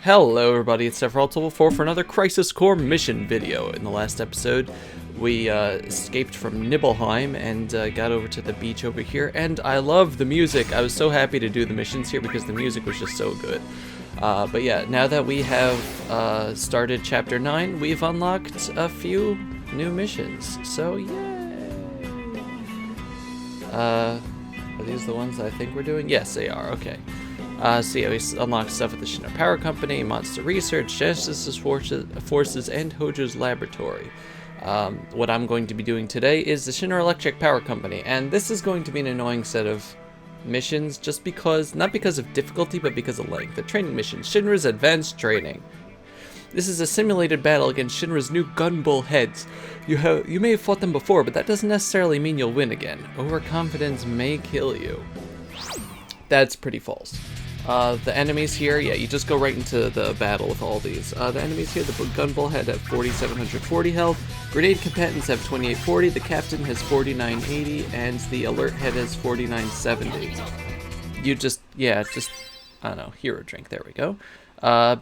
Hello everybody, it's Sephiroth4 for another Crisis Core mission video. In the last episode, we escaped from Nibelheim and got over to the beach over here, and I love the music. I was so happy to do the missions here because the music was just so good. But yeah, now that we have started Chapter 9, we've unlocked a few new missions, so yay! Are these the ones I think we're doing? Yes, they are, okay. So yeah, we unlocked stuff at the Shinra Power Company, Monster Research, Genesis Forces, and Hojo's Laboratory. What I'm going to be doing today is the Shinra Electric Power Company, and this is going to be an annoying set of missions just because, not because of difficulty, but because of length. The training mission, Shinra's Advanced Training. This is a simulated battle against Shinra's new Gunbull heads. You may have fought them before, but that doesn't necessarily mean you'll win again. Overconfidence may kill you. That's pretty false. The enemies here, yeah, you just go right into the battle with all these. The enemies here, the Gunbull head have 4,740 health, Grenade Combatants have 2,840, the Captain has 4,980, and the Alert head has 4,970. You just, I don't know, hero drink, there we go. A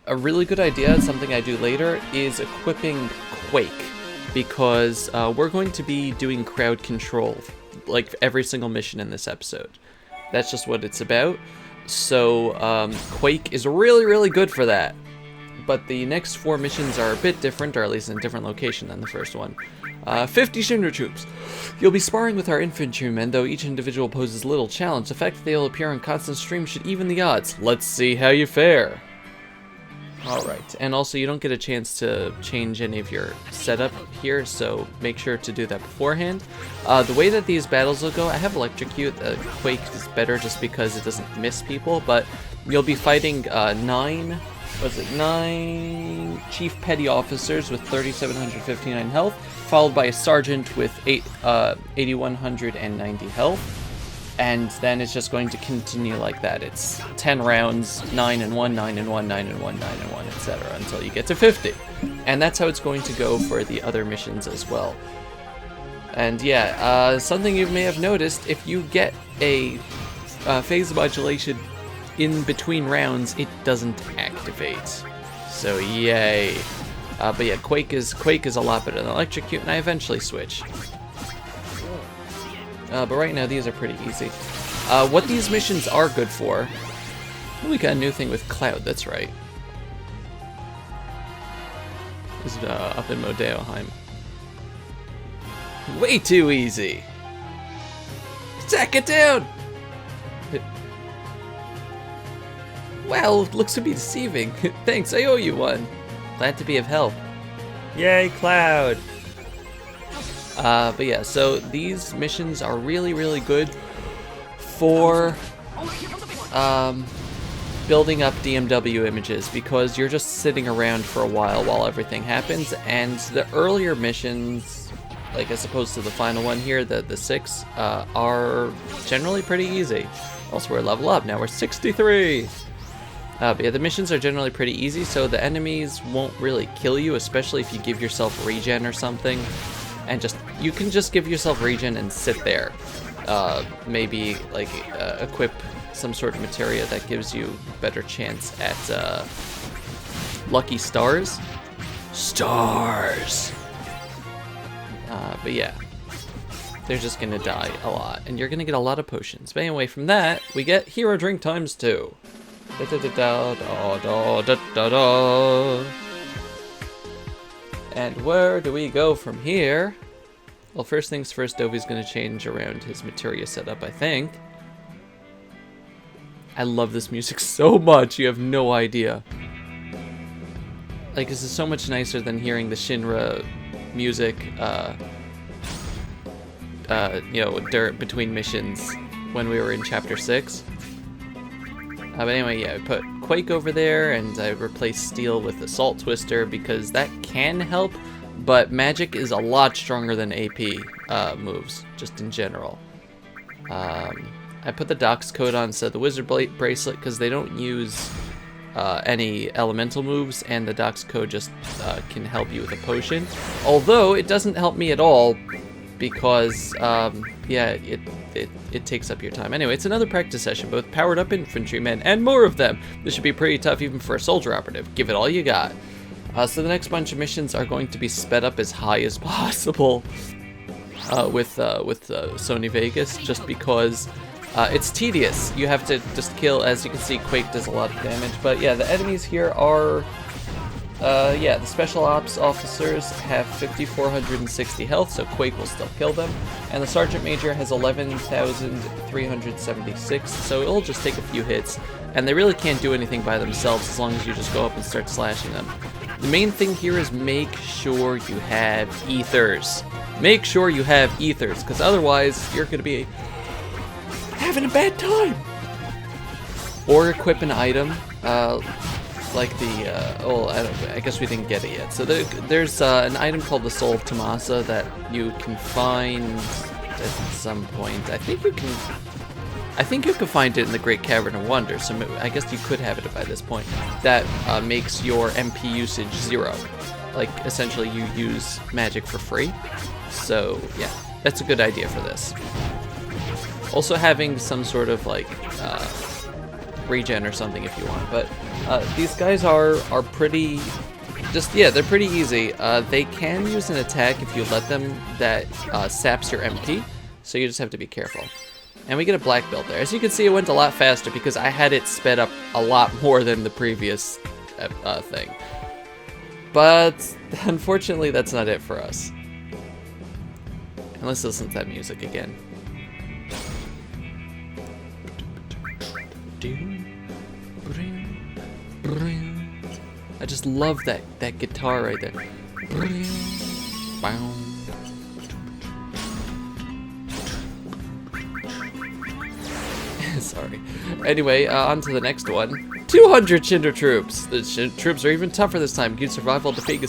really good idea, something I do later, is equipping Quake, because we're going to be doing crowd control, like every single mission in this episode. That's just what it's about. So, Quake is really, really good for that. But the next 4 missions are a bit different, or at least in a different location than the first one. 50 Shinra Troops. You'll be sparring with our infantrymen, though each individual poses little challenge. The fact that they'll appear on constant stream should even the odds. Let's see how you fare. Alright, and also you don't get a chance to change any of your setup here, so make sure to do that beforehand. The way that these battles will go, I have Electrocute. Quake is better just because it doesn't miss people, but you'll be fighting 9 Chief Petty Officers with 3,759 health, followed by a Sergeant with 8,190 health. And then it's just going to continue like that. It's 10 rounds, 9 and 1, 9 and 1, 9 and 1, 9 and 1, etc. until you get to 50. And that's how it's going to go for the other missions as well. And yeah, something you may have noticed, if you get a phase modulation in between rounds, it doesn't activate. So yay. But yeah, Quake is a lot better than Electrocute, and I eventually switch. But right now, these are pretty easy. What these missions are good for... We got a new thing with Cloud, that's right. This is up in Modeoheim. Way too easy! Attack it down! Well, looks to be deceiving. Thanks, I owe you one. Glad to be of help. Yay, Cloud! But yeah, so these missions are really, really good for building up DMW images, because you're just sitting around for a while everything happens, and the earlier missions, like as opposed to the final one here, the 6, are generally pretty easy. Also, we're level up, now we're 63! But yeah, the missions are generally pretty easy, so the enemies won't really kill you, especially if you give yourself regen or something. And you can just give yourself regen and sit there. Maybe like equip some sort of materia that gives you a better chance at lucky stars. Stars! But yeah, they're just gonna die a lot, and you're gonna get a lot of potions. But anyway, from that, we get hero drink times 2. Da da da da da da da da. And where do we go from here? Well, first things first, Dovy's going to change around his materia setup, I think. I love this music so much, you have no idea. Like, this is so much nicer than hearing the Shinra music, between missions when we were in Chapter 6. But anyway, yeah, I put Quake over there, and I replaced Steel with Assault Twister, because that can help, but Magic is a lot stronger than AP moves, just in general. I put the Dox Code on instead of the Wizard Bracelet, because they don't use any elemental moves, and the Dox Code just can help you with a potion. Although, it doesn't help me at all because yeah, it takes up your time. Anyway, it's another practice session, both powered up infantrymen and more of them. This should be pretty tough even for a soldier operative. Give it all you got. So the next bunch of missions are going to be sped up as high as possible with Sony Vegas, just because it's tedious. You have to just kill. As you can see, Quake does a lot of damage, but yeah, the enemies here are yeah, the special ops officers have 5,460 health, so Quake will still kill them, and the sergeant major has 11,376, so it'll just take a few hits, and they really can't do anything by themselves as long as you just go up and start slashing them. The main thing here is make sure you have ethers. Make sure you have ethers, because otherwise you're going to be having a bad time. Or equip an item, like the, I guess we didn't get it yet. So there's an item called the Soul of Tomasa that you can find at some point. I think you can find it in the Great Cavern of Wonder, so I guess you could have it by this point. That makes your MP usage 0. Like, essentially you use magic for free. So, yeah, that's a good idea for this. Also having some sort of, like, regen or something if you want, but these guys are pretty, just, yeah, they're pretty easy. They can use an attack if you let them that saps your MP, so you just have to be careful. And we get a black belt there. As you can see, it went a lot faster because I had it sped up a lot more than the previous thing. But unfortunately, that's not it for us. And let's listen to that music again. I just love that guitar right there. Sorry. Anyway, on to the next one. 200 Shinra Troops! The Shinra Troops are even tougher this time. Good survival to defeat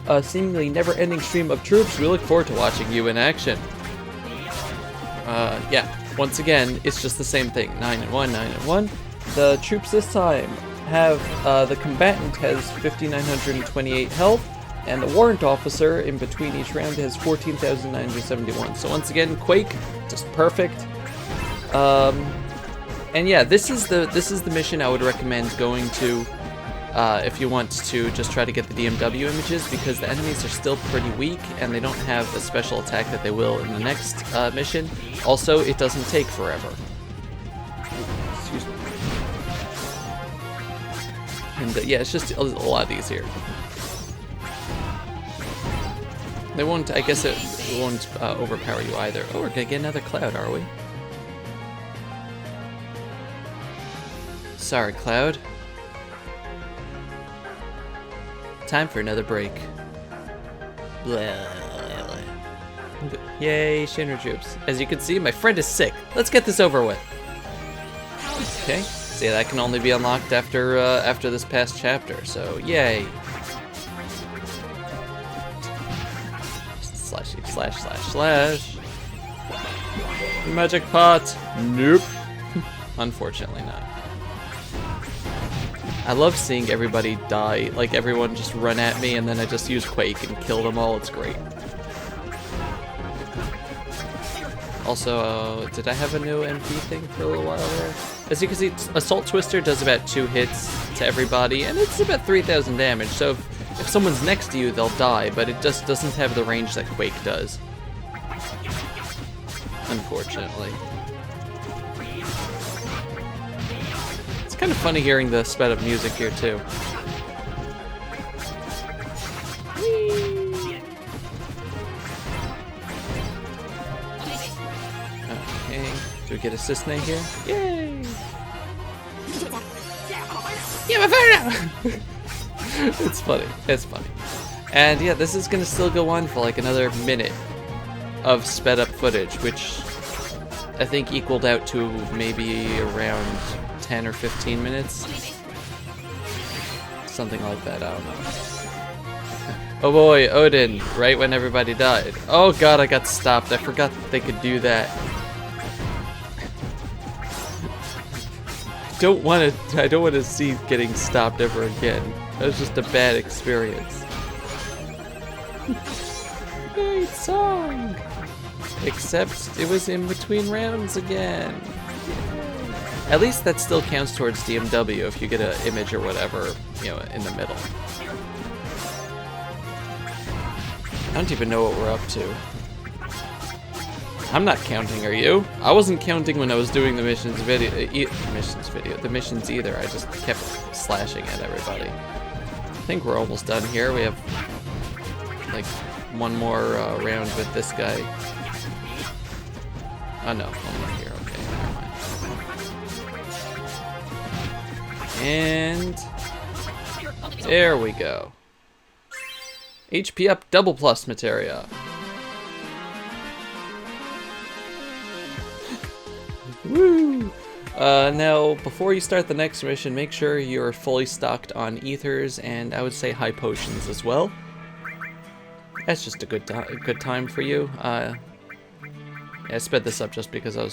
a seemingly never-ending stream of troops. We look forward to watching you in action. Yeah. Once again, it's just the same thing. 9 and 1, 9 and 1. The troops this time have, the combatant has 5,928 health, and the warrant officer in between each round has 14,971. So once again, Quake, just perfect. And yeah, this is the mission I would recommend going to if you want to just try to get the DMW images, because the enemies are still pretty weak and they don't have a special attack that they will in the next mission. Also, it doesn't take forever. Excuse me. And yeah, it's just a lot easier. They won't, I guess it won't overpower you either. Oh, we're gonna get another cloud, are we? Sorry, Cloud. Time for another break. Yay, Shinra Troops. As you can see, my friend is sick. Let's get this over with. Okay, see, that can only be unlocked after after this past chapter, so yay. Slash, slash, slash, slash. Magic pot. Nope. Unfortunately not. I love seeing everybody die, like everyone just run at me and then I just use Quake and kill them all. It's great. Also, did I have a new MP thing for a little while there? As you can see, Assault Twister does about 2 hits to everybody, and it's about 3,000 damage, so if someone's next to you, they'll die, but it just doesn't have the range that Quake does. Unfortunately. It's kind of funny hearing the sped up music here, too. Okay, do we get a Cisne here? Yay! Yeah, my fire now! It's funny, it's funny. And yeah, this is gonna still go on for like another minute of sped up footage, which I think equaled out to maybe around 10 or 15 minutes. Something like that, I don't know. Oh boy, Odin, right when everybody died. Oh god, I got stopped. I forgot that they could do that. I don't want to see getting stopped ever again. That was just a bad experience. great song! Except it was in between rounds again. At least that still counts towards DMW if you get an image or whatever, you know, in the middle. I don't even know what we're up to. I'm not counting, are you? I wasn't counting when I was doing the missions video, the missions either. I just kept slashing at everybody. I think we're almost done here. We have like one more round with this guy. Oh no, one more here. Okay, never mind. And there we go. HP up double plus materia. Woo! Now, before you start the next mission, make sure you're fully stocked on ethers and I would say high potions as well. That's just a good time for you. Yeah, I sped this up just because I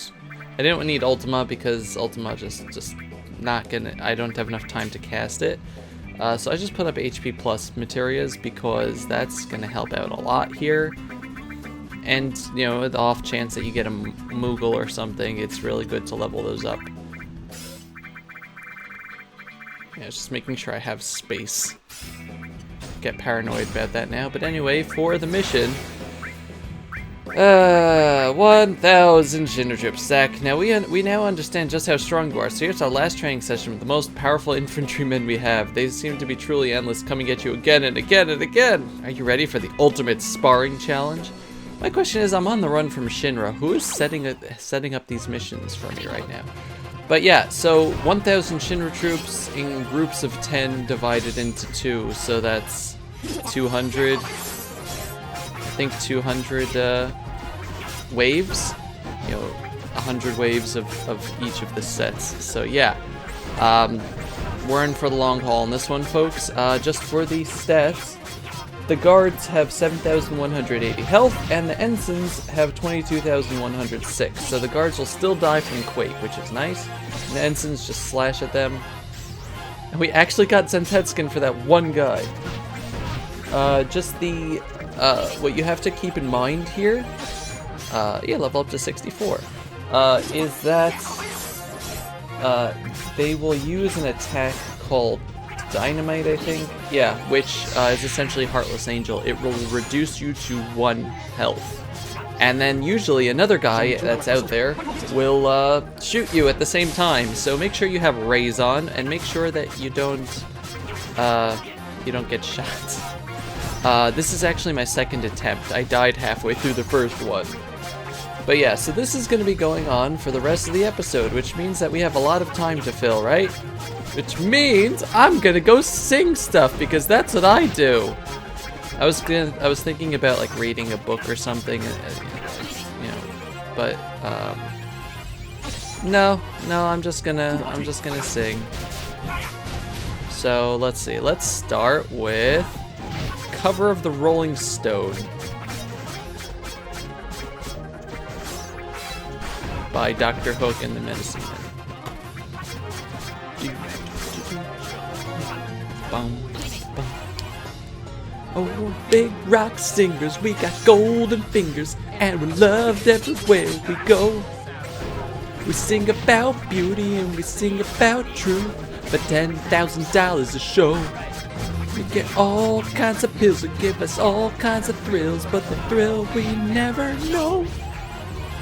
didn't need Ultima because Ultima just not gonna. I don't have enough time to cast it. So I just put up HP plus materias because that's gonna help out a lot here. And, you know, the off chance that you get a Moogle or something, it's really good to level those up. Yeah, just making sure I have space. Get paranoid about that now. But anyway, for the mission, 1,000 Shinra Troops. Zach, now we now understand just how strong you are. So here's our last training session with the most powerful infantrymen we have. They seem to be truly endless, coming at you again and again and again. Are you ready for the ultimate sparring challenge? My question is, I'm on the run from Shinra. Who is setting up these missions for me right now? But yeah, so 1,000 Shinra troops in groups of 10 divided into 2, so that's 200. I think 200 waves. You know, 100 waves of each of the sets. So yeah, we're in for the long haul on this one, folks. Just for the stats. The guards have 7,180 health, and the ensigns have 22,106. So the guards will still die from Quake, which is nice. And the ensigns just slash at them. And we actually got Zentetskin for that one guy. Just the, what you have to keep in mind here, yeah, level up to 64, is that, they will use an attack called Dynamite, I think? Yeah, which is essentially Heartless Angel. It will reduce you to 1 health. And then usually another guy that's out there will shoot you at the same time. So make sure you have rays on and make sure that you don't get shot. This is actually my second attempt. I died halfway through the first one. But yeah, so this is going to be going on for the rest of the episode, which means that we have a lot of time to fill, right? Which means I'm gonna go sing stuff because that's what I do. I was thinking about like reading a book or something, you know, but no, I'm just gonna sing. So let's see. Let's start with Cover of the Rolling Stone by Dr. Hook and the Medicine Man. Bum, bum. Oh, big rock singers, we got golden fingers, and we're loved everywhere we go. We sing about beauty and we sing about truth, for $10,000 a show. We get all kinds of pills that give us all kinds of thrills, but the thrill we never know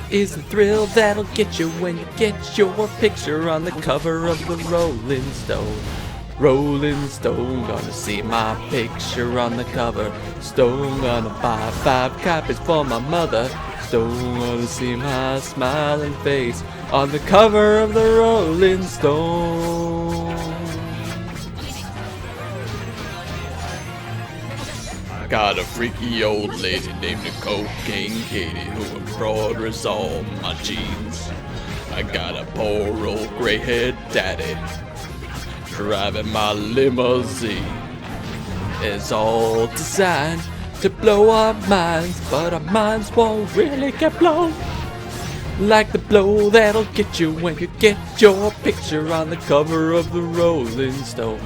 is the thrill that'll get you when you get your picture on the cover of the Rolling Stone. Rolling Stone, gonna see my picture on the cover. Stone, gonna buy 5 copies for my mother. Stone, gonna see my smiling face on the cover of the Rolling Stone. Got a freaky old lady named Cocaine Katie who embroiders all my jeans. I got a poor old gray-haired daddy driving my limousine. It's all designed to blow our minds, but our minds won't really get blown like the blow that'll get you when you get your picture on the cover of the Rolling Stone.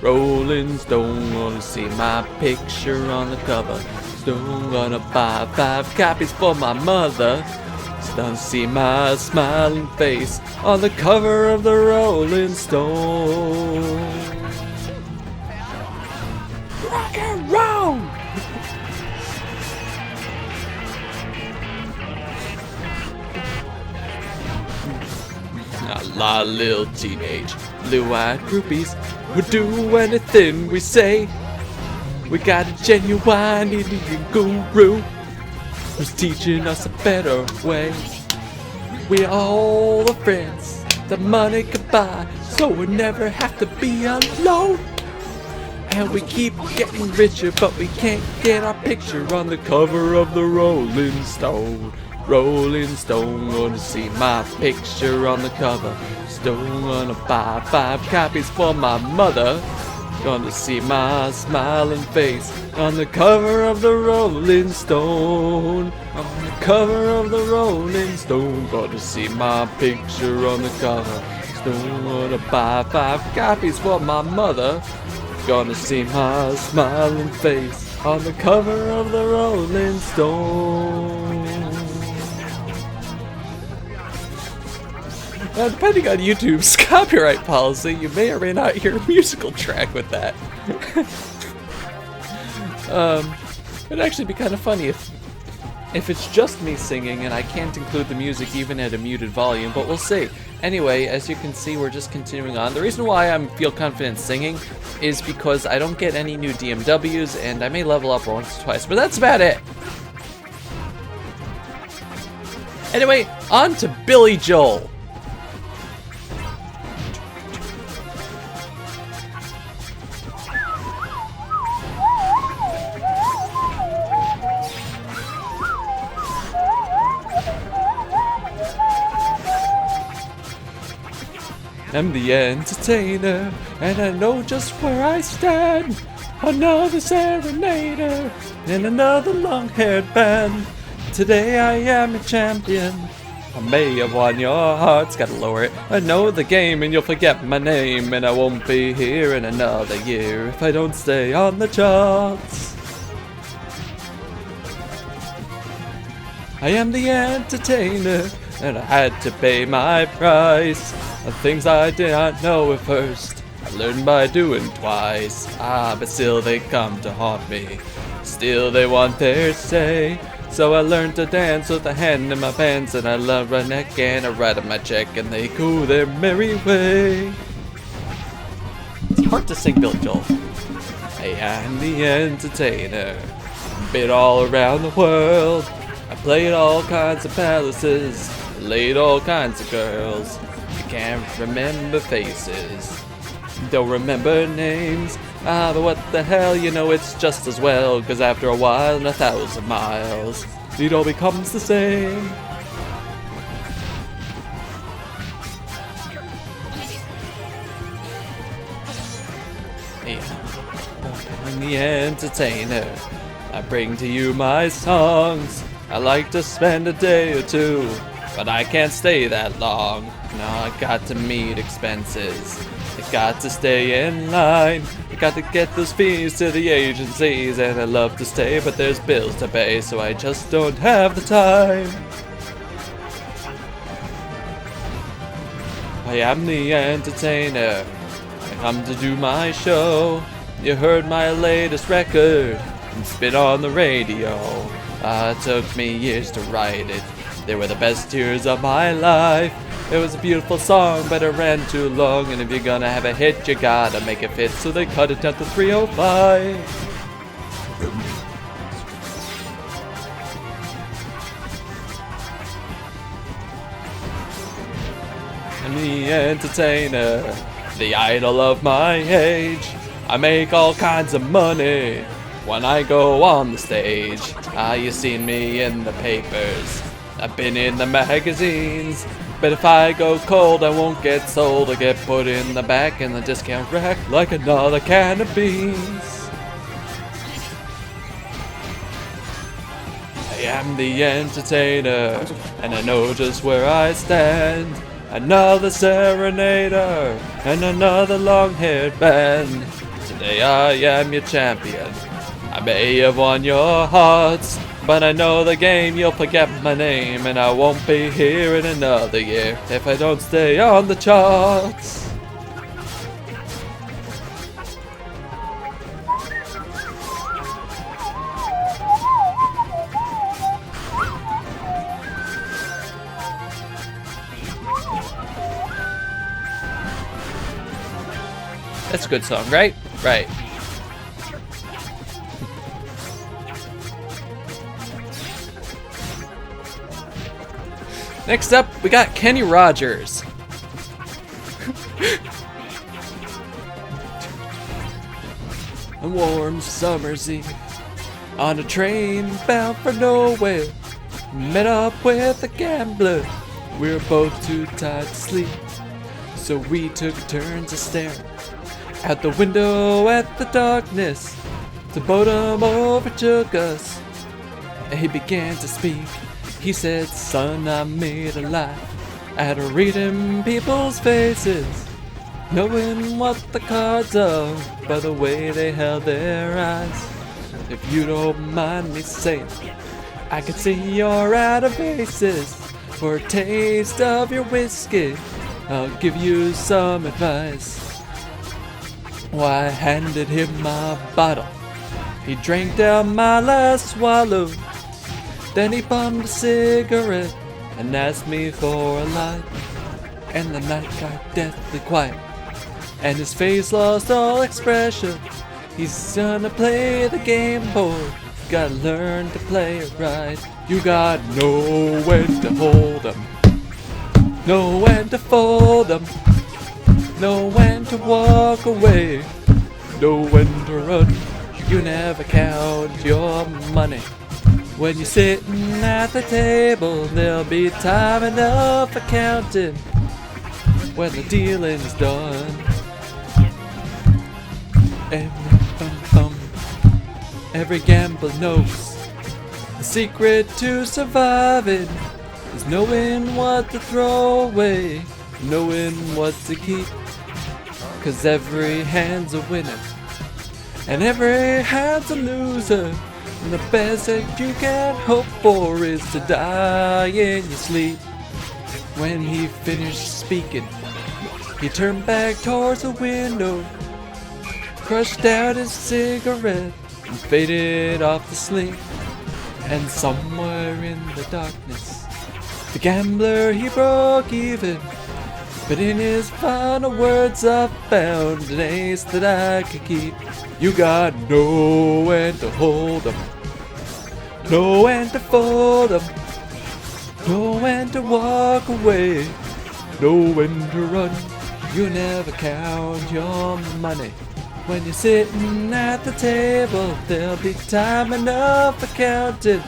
Rolling Stone, wanna see my picture on the cover. Stone gonna buy 5 copies for my mother. Don't see my smiling face on the cover of the Rolling Stone. Rock and roll! A lot of little teenage blue-eyed groupies would do anything we say. We got a genuine Indian guru who's teaching us a better way. We are all the friends that money could buy, so we never have to be alone. And we keep getting richer, but we can't get our picture on the cover of the Rolling Stone. Rolling Stone, gonna see my picture on the cover. Stone, gonna buy 5 copies for my mother. Gonna see my smiling face on the cover of the Rolling Stone. On the cover of the Rolling Stone. Gonna see my picture on the cover. Stone, gonna buy 5 copies for my mother. Gonna see my smiling face on the cover of the Rolling Stone. Now, depending on YouTube's copyright policy, you may or may not hear a musical track with that. It'd actually be kind of funny if it's just me singing and I can't include the music even at a muted volume, but we'll see. Anyway, as you can see, we're just continuing on. The reason why I feel confident singing is because I don't get any new DMWs, and I may level up once or twice, but that's about it. Anyway, on to Billy Joel. I'm the entertainer, and I know just where I stand. Another serenader, and another long-haired band. Today I am a champion. I may have won your hearts, gotta lower it. I know the game and you'll forget my name, and I won't be here in another year if I don't stay on the charts. I am the entertainer, and I had to pay my price. The things I did not know at first, I learned by doing twice. But still they come to haunt me. Still they want their say. So I learned to dance with a hand in my pants, and I love my neck and I write on my check, and they go their merry way. It's hard to sing Billy Joel. I am the entertainer. Been all around the world. I played all kinds of palaces. Laid all kinds of girls. Can't remember faces, don't remember names. But what the hell, you know it's just as well, cause after a while and 1,000 miles, it all becomes the same. Yeah. I'm the entertainer. I bring to you my songs. I like to spend a day or two, but I can't stay that long. No, I got to meet expenses. I got to stay in line. I got to get those fees to the agencies, and I love to stay, but there's bills to pay, so I just don't have the time. I am the entertainer. I come to do my show. You heard my latest record. It's been on the radio. It took me years to write it. They were the best years of my life. It was a beautiful song, but it ran too long. And if you're gonna have a hit, you gotta make it fit. So they cut it down to 305. I'm the entertainer, the idol of my age. I make all kinds of money when I go on the stage. You've seen me in the papers. I've been in the magazines. But if I go cold, I won't get sold. I get put in the back in the discount rack like another can of beans. I am the entertainer, and I know just where I stand. Another serenader, and another long-haired band. Today I am your champion. I may have won your hearts, but I know the game, you'll forget my name, and I won't be here in another year if I don't stay on the charts. That's a good song, right? Right. Next up, we got Kenny Rogers. A warm summer's eve, on a train bound for nowhere, met up with a gambler. We were both too tired to sleep, so we took turns of staring out the window at the darkness. The boredom overtook us, and he began to speak. He said, son, I made a life out of reading people's faces, knowing what the cards are by the way they held their eyes. If you don't mind me saying, I can see you're out of aces. For a taste of your whiskey, I'll give you some advice. Well, I handed him my bottle. He drank down my last swallow. Then he bummed a cigarette and asked me for a light. And the night got deathly quiet, and his face lost all expression. He's gonna play the game, boy. Gotta learn to play it right. You gotta know when to hold 'em, know when to fold 'em, know when to walk away, know when to run. You never count your money. When you're sitting at the table, there'll be time enough for counting when the dealing's done. Every gambler knows the secret to surviving is knowing what to throw away, knowing what to keep. 'Cause every hand's a winner and every hand's a loser. And the best that you can hope for is to die in your sleep. When he finished speaking, he turned back towards the window, crushed out his cigarette, and faded off to sleep. And somewhere in the darkness, the gambler, he broke even. But in his final words, I found an ace that I could keep. You gotta know when to hold 'em, know when to fold 'em, know when to walk away, know when to run. You never count your money. When you're sitting at the table, there'll be time enough for counting.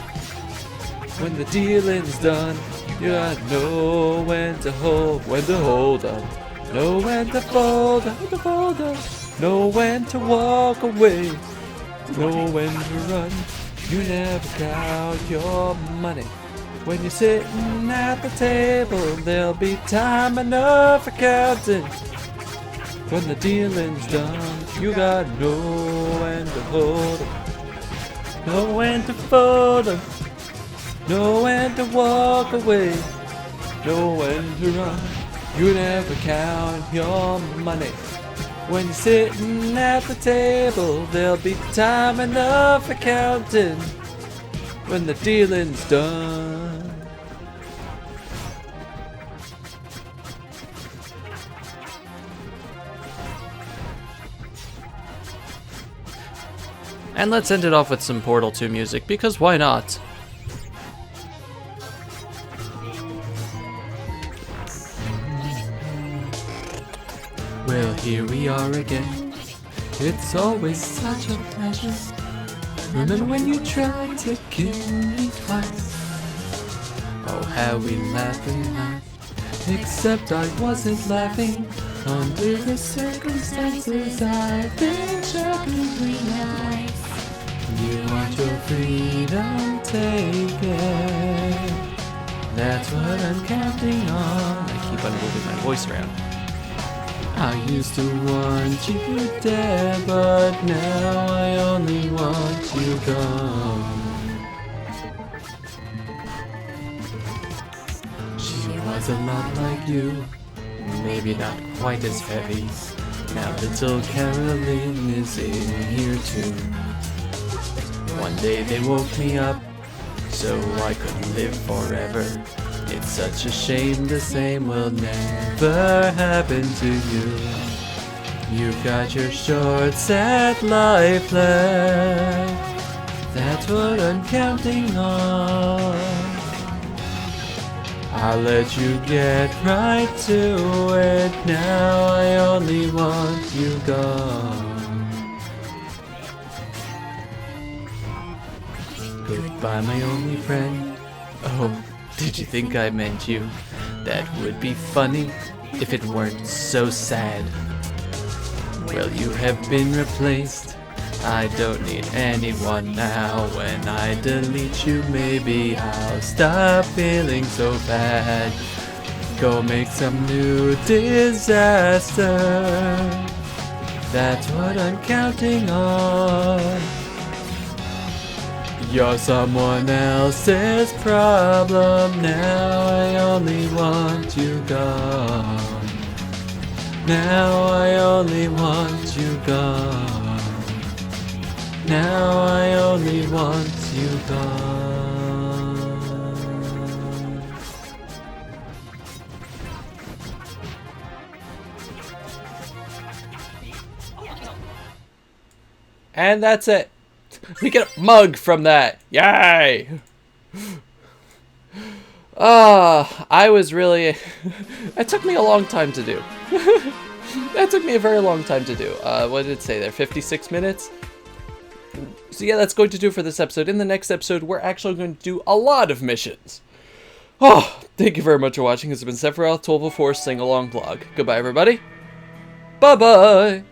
When the dealing's done, you gotta know when to hold 'em, know when to fold 'em, know when to walk away, know when to run. You never count your money. When you're sitting at the table, there'll be time enough for counting. When the dealing's done, you gotta know when to hold 'em, know when to fold 'em, know when to walk away, know when to run. You never count your money. When you're sitting at the table, there'll be time enough for counting. When the dealing's done. And let's end it off with some Portal 2 music, because why not? Well, here we are again. It's always such a pleasure. Remember when you tried to kill me twice? Oh, how we laughed and laughed. Except I wasn't laughing. Under the circumstances, I've been shockingly nice. You want your freedom taken. That's what I'm counting on. I keep on moving my voice around. I used to want you dead, but now I only want you gone. She was a lot like you, maybe not quite as heavy. Now little Caroline is in here too. One day they woke me up, so I could live forever. It's such a shame the same will never happen to you. You've got your short, sad life left. That's what I'm counting on. I'll let you get right to it. Now I only want you gone. Goodbye, my only friend. Oh, did you think I meant you? That would be funny if it weren't so sad. Well, you have been replaced. I don't need anyone now. When I delete you, maybe I'll stop feeling so bad. Go make some new disaster. That's what I'm counting on. You're someone else's problem. Now I only want you gone. Now I only want you gone. Now I only want you gone. And that's it. We get a mug from that. Yay! I was really... It took me a long time to do. That took me a very long time to do. What did it say there? 56 minutes? So yeah, that's going to do it for this episode. In the next episode, we're actually going to do a lot of missions. Oh, thank you very much for watching. This has been Sephiroth 1204 Sing Along Vlog. Goodbye, everybody. Bye-bye.